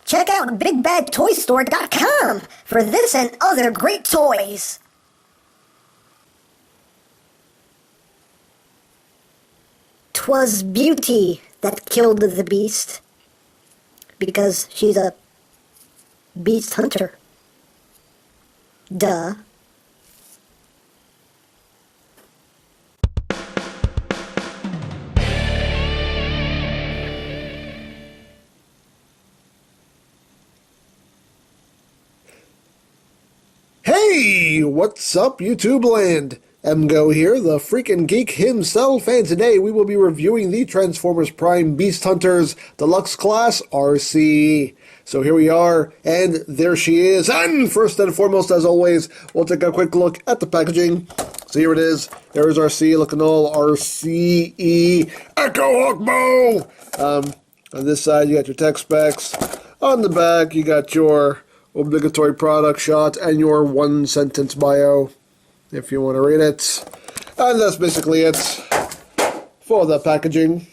Check out BigBadToyStore.com for this and other great toys. "'Twas beauty that killed the beast, because she's a beast hunter. Duh." Hey, what's up, YouTube land? EmGo here, the freaking geek himself, and today we will be reviewing the Transformers Prime Beast Hunters Deluxe Class ARCEE. So here we are, and there she is. And first and foremost, as always, we'll take a quick look at the packaging. So here it is. There's ARCEE, looking all ARCEE Echo Hawkbow. On this side, you got your tech specs. On the back, you got your obligatory product shot and your one-sentence bio, if you want to read it. And that's basically it for the packaging.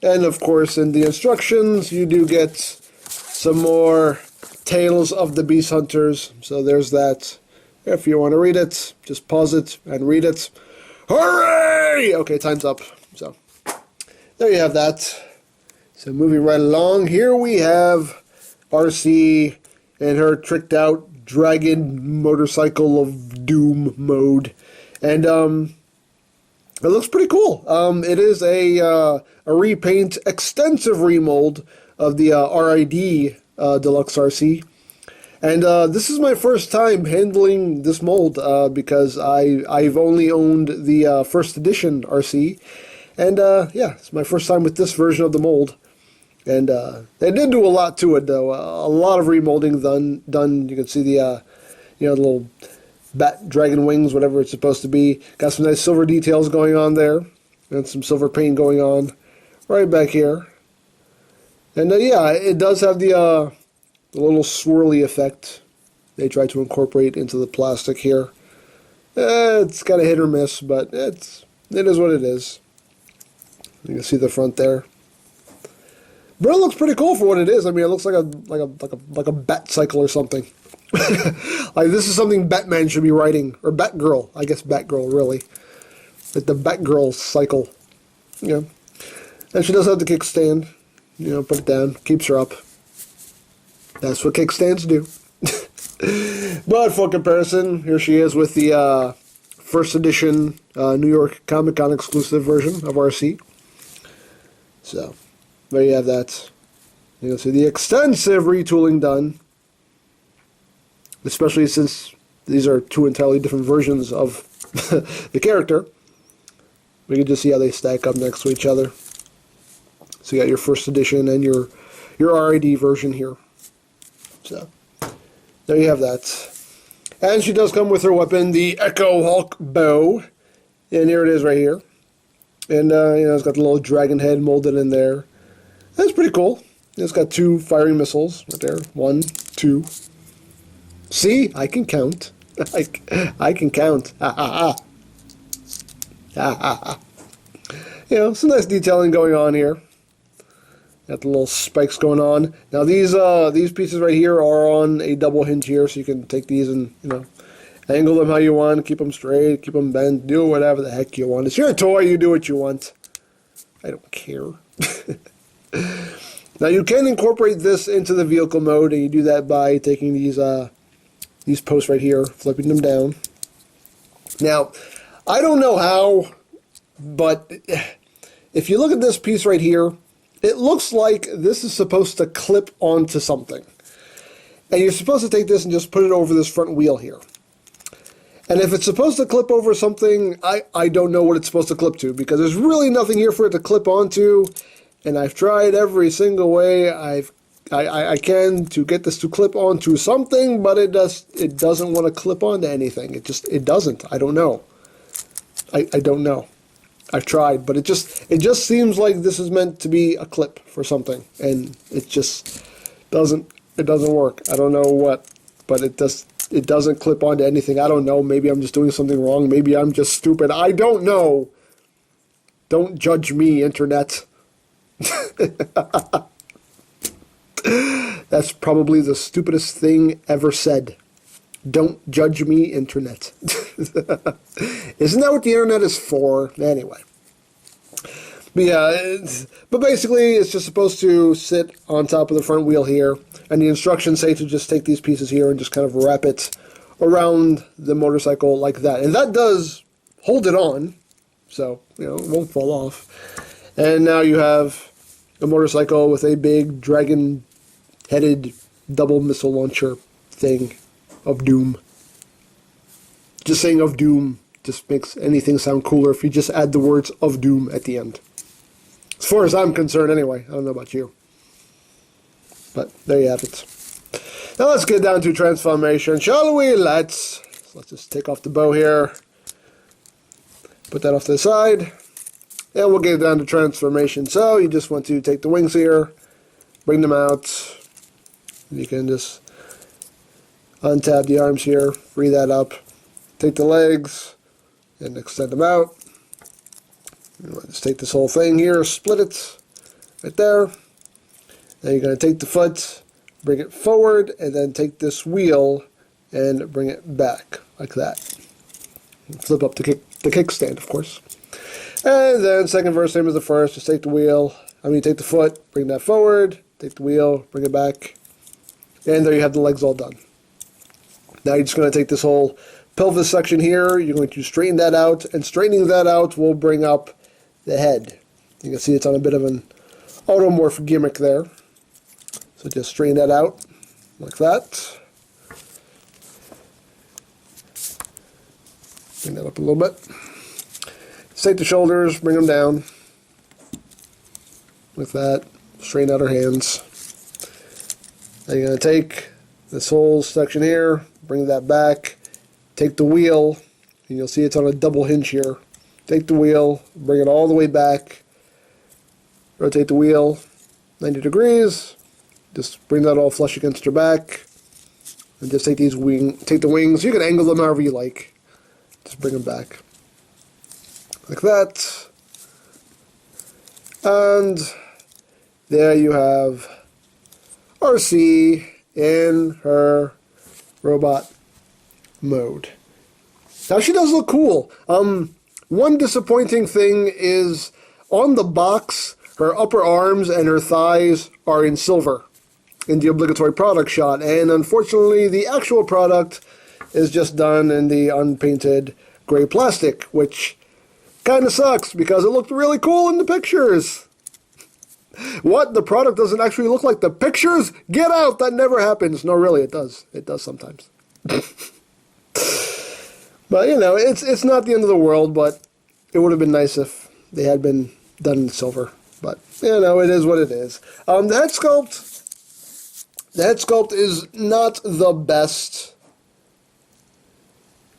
And of course, in the instructions, you do get some more Tales of the Beast Hunters. So there's that. If you want to read it, just pause it and read it. Hooray! Okay, time's up. So there you have that. So moving right along, here we have ARCEE in her tricked out dragon motorcycle of doom mode. And it looks pretty cool. It is a repaint, extensive remold of the RID Deluxe ARCEE. And this is my first time handling this mold because I've only owned the first edition ARCEE. And yeah, it's my first time with this version of the mold. And they did do a lot to it, though. A lot of remolding done. You can see the, the little bat dragon wings, whatever it's supposed to be. Got some nice silver details going on there, and some silver paint going on right back here. And yeah, it does have the little swirly effect they try to incorporate into the plastic here. It's kind of hit or miss, but it is what it is. You can see the front there. But it looks pretty cool for what it is. I mean, it looks like a bat cycle or something. Like this is something Batman should be riding, or Batgirl. I guess Batgirl, really. Like the Batgirl cycle. Yeah. And she does have the kickstand. Put it down, keeps her up. That's what kickstands do. But for comparison, here she is with the first edition New York Comic Con exclusive version of ARCEE. So there you have that. You can see the extensive retooling done, especially since these are two entirely different versions of the character. We can just see how they stack up next to each other. So you got your first edition and your RID version here. So there you have that. And she does come with her weapon, the Echo Hawkbow. And here it is right here. And it's got the little dragon head molded in there. That's pretty cool. It's got two firing missiles right there. 1, 2. See? I can count. I can count. Ha ha ha. Ha ha ha. Some nice detailing going on here. Got the little spikes going on. Now these pieces right here are on a double hinge here, so you can take these and angle them how you want, keep them straight, keep them bent, do whatever the heck you want. It's your toy. You do what you want. I don't care. Now you can incorporate this into the vehicle mode, and you do that by taking these posts right here, flipping them down. Now, I don't know how, but if you look at this piece right here, it looks like this is supposed to clip onto something. And you're supposed to take this and just put it over this front wheel here. And if it's supposed to clip over something, I don't know what it's supposed to clip to, because there's really nothing here for it to clip onto. And I've tried every single way I can to get this to clip onto something, but it doesn't want to clip onto anything. It doesn't. I don't know. I don't know. I've tried, but it just seems like this is meant to be a clip for something, and it just doesn't work. I don't know what, but it doesn't clip onto anything. I don't know. Maybe I'm just doing something wrong. Maybe I'm just stupid. I don't know. Don't judge me, internet. That's probably the stupidest thing ever said. Don't judge me, internet. Isn't that what the internet is for? Anyway. But yeah, but basically it's just supposed to sit on top of the front wheel here, and the instructions say to just take these pieces here and just kind of wrap it around the motorcycle like that. And that does hold it on, so, you know, it won't fall off. And now you have a motorcycle with a big dragon-headed double missile launcher thing of doom. Just saying of doom just makes anything sound cooler if you just add the words of doom at the end. As far as I'm concerned, anyway. I don't know about you. But there you have it. Now let's get down to transformation, shall we? Let's just take off the bow here. Put that off to the side. And we'll get down to transformation. So you just want to take the wings here, bring them out. You can just untab the arms here, free that up. Take the legs and extend them out. Just take this whole thing here, split it right there. Then you're going to take the foot, bring it forward, and then take this wheel and bring it back like that. Flip up the kickstand, of course. And then second verse, same as the first. Just take the wheel. Take the foot, bring that forward, take the wheel, bring it back, and there you have the legs all done. Now you're just going to take this whole pelvis section here. You're going to straighten that out, and straightening that out will bring up the head. You can see it's on a bit of an automorph gimmick there. So just straighten that out like that. Bring that up a little bit. Just take the shoulders, bring them down like that. Straighten out our hands. Now you're going to take this whole section here, bring that back, take the wheel, and you'll see it's on a double hinge here. Take the wheel, bring it all the way back, rotate the wheel 90 degrees, just bring that all flush against your back, and just take the wings. You can angle them however you like. Just bring them back like that, and there you have ARCEE in her robot mode. Now she does look cool. One disappointing thing is on the box, her upper arms and her thighs are in silver in the obligatory product shot, and unfortunately the actual product is just done in the unpainted gray plastic, which kind of sucks because it looked really cool in the pictures. What? The product doesn't actually look like the pictures? Get out! That never happens. No, really, it does. It does sometimes. But, you know, it's not the end of the world, but it would have been nice if they had been done in silver. But, you know, it is what it is. The head sculpt is not the best.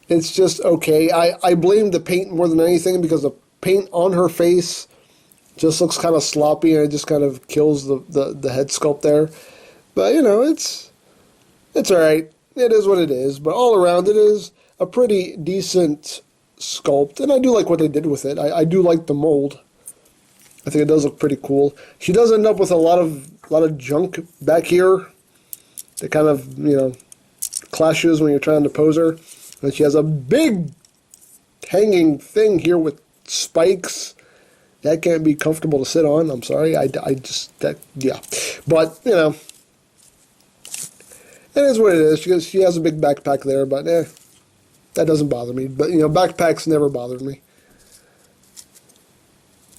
It's just okay. I blame the paint more than anything because the paint on her face just looks kind of sloppy and it just kind of kills the head sculpt there. But, you know, it's alright. It is what it is. But all around it is a pretty decent sculpt. And I do like what they did with it. I do like the mold. I think it does look pretty cool. She does end up with a lot of junk back here that kind of, you know, clashes when you're trying to pose her. And she has a big hanging thing here with spikes. That can't be comfortable to sit on. I'm sorry. Yeah. But, you know, it is what it is. She has a big backpack there, but that doesn't bother me. But, you know, backpacks never bothered me.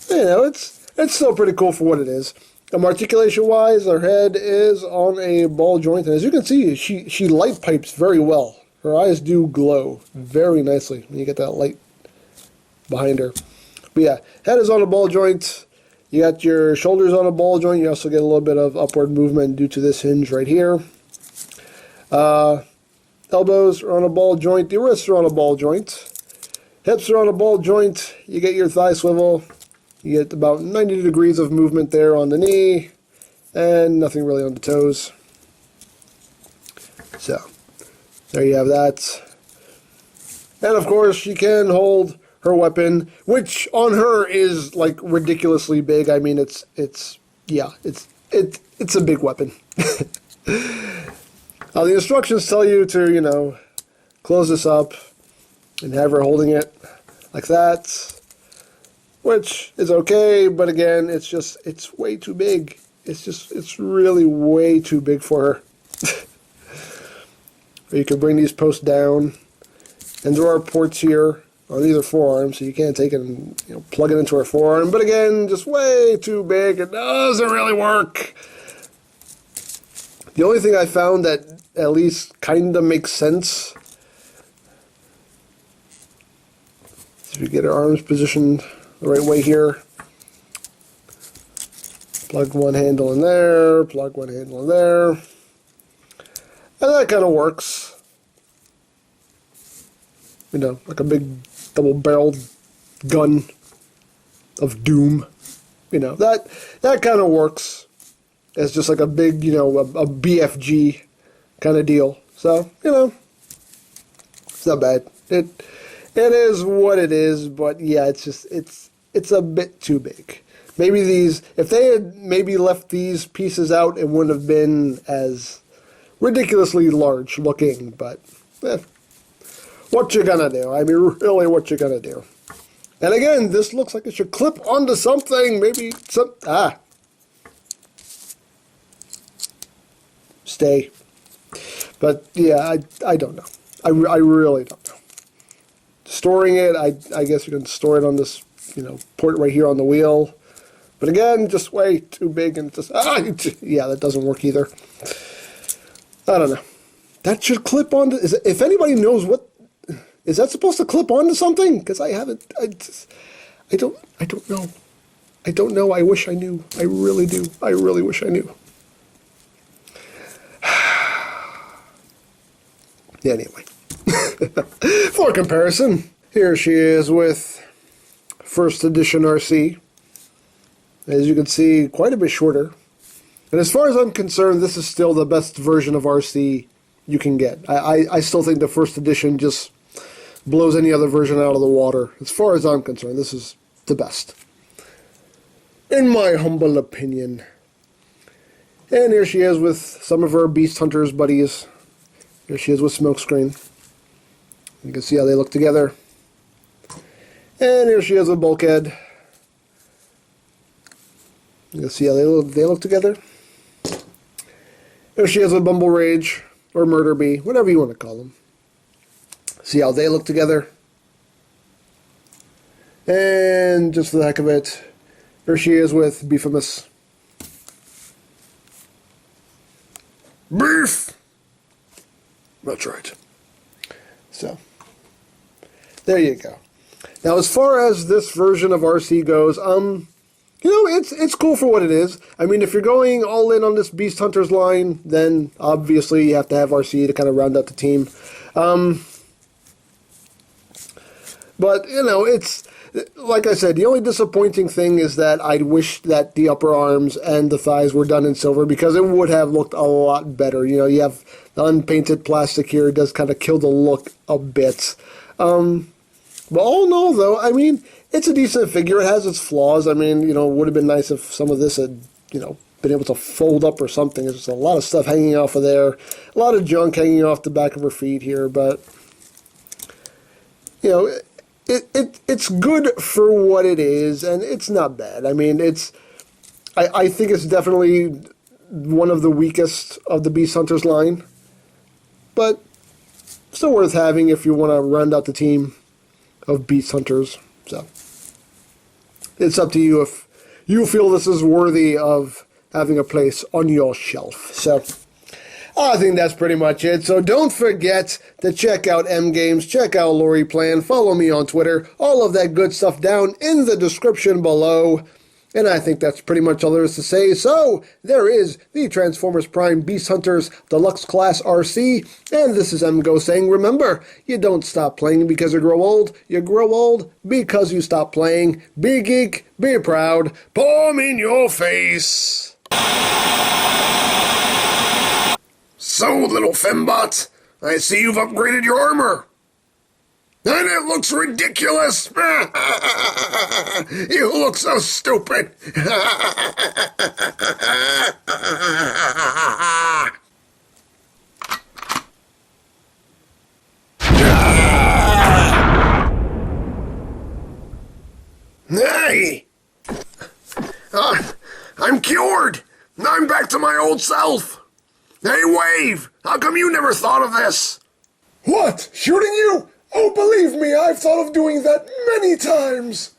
You know, it's still pretty cool for what it is. Articulation-wise, her head is on a ball joint. And as you can see, she light pipes very well. Her eyes do glow very nicely when you get that light behind her. But yeah, head is on a ball joint. You got your shoulders on a ball joint. You also get a little bit of upward movement due to this hinge right here. Elbows are on a ball joint. The wrists are on a ball joint. Hips are on a ball joint. You get your thigh swivel. You get about 90 degrees of movement there on the knee. And nothing really on the toes. So, there you have that. And of course, she can hold her weapon, which on her is like ridiculously big. I mean, it's a big weapon. The instructions tell you to, close this up and have her holding it like that, which is okay, but again, it's way too big. It's really way too big for her. You can bring these posts down, and there are ports here on either forearm, so you can't take it and plug it into her forearm, but again, just way too big. It doesn't really work. The only thing I found that at least kind of makes sense, if we get our arms positioned the right way here, plug one handle in there, plug one handle in there, and that kind of works. Like a big double-barreled gun of doom. That kind of works. It's just like a big, a BFG kind of deal. So, it's not bad. It is what it is, but yeah, it's a bit too big. Maybe if they had maybe left these pieces out, it wouldn't have been as ridiculously large looking, but what you gonna do? I mean, really, what you gonna do? And again, this looks like it should clip onto something, maybe stay. But yeah, I don't know. I really don't know. Storing it, I guess you can store it on this, port right here on the wheel. But again, just way too big and yeah, that doesn't work either. I don't know. That should clip onto, if anybody knows is that supposed to clip onto something? Because I haven't, I don't know. I don't know. I wish I knew. I really do. I really wish I knew. Anyway, for comparison, here she is with first edition ARCEE. As you can see, quite a bit shorter. And as far as I'm concerned, this is still the best version of ARCEE you can get. I still think the first edition just blows any other version out of the water. As far as I'm concerned, this is the best, in my humble opinion. And here she is with some of her Beast Hunters buddies. Here she is with Smokescreen. You can see how they look together. And here she is with Bulkhead. You can see how they look together. Here she is with Bumble Rage, or Murder Bee, whatever you want to call them. See how they look together. And just for the heck of it, here she is with Beefimus. Beef! That's right. So, there you go. Now, as far as this version of ARCEE goes, it's cool for what it is. I mean, if you're going all in on this Beast Hunters line, then obviously you have to have ARCEE to kind of round out the team. But, it's, like I said, the only disappointing thing is that I wish that the upper arms and the thighs were done in silver, because it would have looked a lot better. You have the unpainted plastic here. It does kind of kill the look a bit. But all in all, though, I mean, it's a decent figure. It has its flaws. I mean, it would have been nice if some of this had, been able to fold up or something. There's just a lot of stuff hanging off of there. A lot of junk hanging off the back of her feet here. But, it's good for what it is, and it's not bad. I mean, I think it's definitely one of the weakest of the Beast Hunters line, but still worth having if you want to round out the team of Beast Hunters. So, it's up to you if you feel this is worthy of having a place on your shelf. So, I think that's pretty much it. So don't forget to check out EmGames, check out Lori Plan, follow me on Twitter, all of that good stuff down in the description below. And I think that's pretty much all there is to say. So, there is the Transformers Prime Beast Hunters Deluxe Class ARCEE, and this is EmGo saying, remember, you don't stop playing because you grow old because you stop playing. Be geek, be proud, palm in your face. So, little fembot, I see you've upgraded your armor. And it looks ridiculous! You look so stupid! Hey! I'm cured! I'm back to my old self! Hey, Wave! How come you never thought of this? What? Shooting you? Oh, believe me, I've thought of doing that many times.